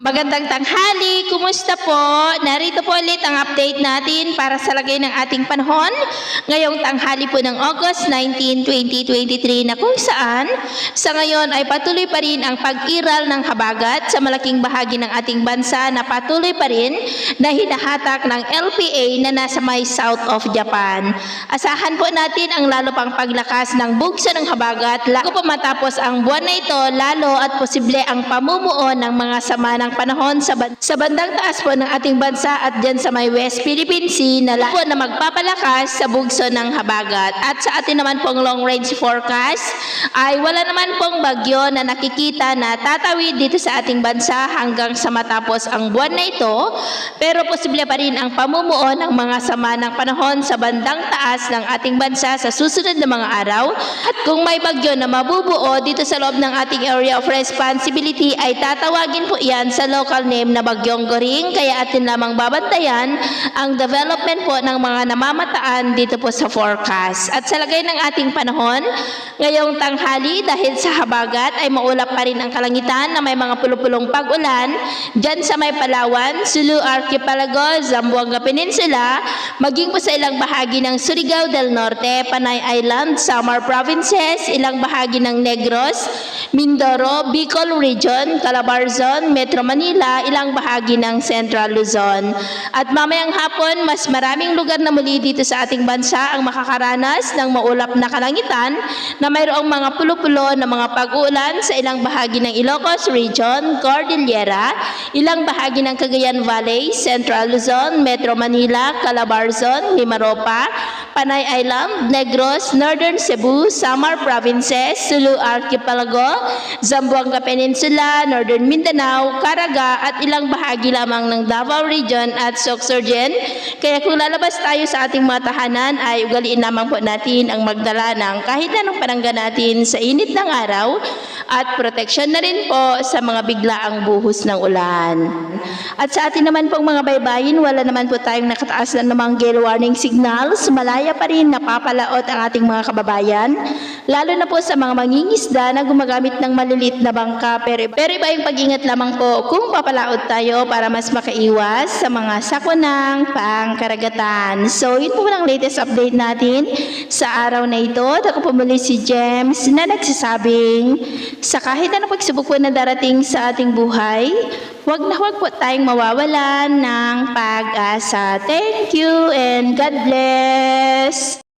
Magandang tanghali, kumusta po? Narito po ulit ang update natin para sa lagay ng ating panahon ngayong tanghali po ng August 19, 2023 na kung saan sa ngayon ay patuloy pa rin ang pag-iral ng habagat sa malaking bahagi ng ating bansa na patuloy pa rin na hinahatak ng LPA na nasa may south of Japan. Asahan po natin ang lalo pang paglakas ng bugso ng habagat bago po matapos ang buwan na ito, lalo at posible ang pamumuo ng mga sama ng panahon sa bandang taas po ng ating bansa at dyan sa may West Philippine Sea na po na magpapalakas sa bugso ng habagat. At sa atin naman pong long range forecast ay wala naman pong bagyo na nakikita na tatawid dito sa ating bansa hanggang sa matapos ang buwan na ito, pero posible pa rin ang pamumuo ng mga sama ng panahon sa bandang taas ng ating bansa sa susunod na mga araw. At kung may bagyo na mabubuo dito sa loob ng ating area of responsibility ay tatawagin po yan sa local name na Bagyong Goring, kaya atin lamang babantayan ang development po ng mga namamataan dito po sa forecast. At sa lagay ng ating panahon, ngayong tanghali dahil sa habagat ay maulap pa rin ang kalangitan na may mga pulupulong pag-ulan dyan sa may Palawan, Sulu Archipelago, Zamboanga Peninsula, maging po sa ilang bahagi ng Surigao del Norte, Panay Island, Samar Provinces, ilang bahagi ng Negros, Mindoro, Bicol Region, Calabarzon, Metro Manila, ilang bahagi ng Central Luzon. At mamayang hapon, mas maraming lugar na muli dito sa ating bansa ang makakaranas ng maulap na kalangitan na mayroong mga pulo-pulo na mga pag-uulan sa ilang bahagi ng Ilocos Region, Cordillera, ilang bahagi ng Cagayan Valley, Central Luzon, Metro Manila, Calabarzon, Mimaropa, Panay Island, Negros, Northern Cebu, Samar Provinces, Sulu Archipelago, Zamboanga Peninsula, Northern Mindanao, Caraga at ilang bahagi lamang ng Davao Region at Sorsogon. Kaya kung lalabas tayo sa ating mga tahanan ay ugaliin lamang po natin ang magdala ng kahit anong panangga natin sa init ng araw at proteksyon na rin po sa mga biglaang buhos ng ulan. At sa atin naman pong mga baybayin, wala naman po tayong nakataas na namang gale warning signals. Malaya pa rin napapalaot ang ating mga kababayan, lalo na po sa mga mangingisda na gumagamit ng malilit na bangka. Pero iba yung pag-ingat lamang po kung papalaot tayo para mas makaiwas sa mga sakunang pangkaragatan. So yun po ang latest update natin sa araw na ito. At ako po muli si James na nagsasabing sa kahit anong pagsubok po na darating sa ating buhay, huwag po tayong mawawalan ng pag-asa. Thank you and God bless!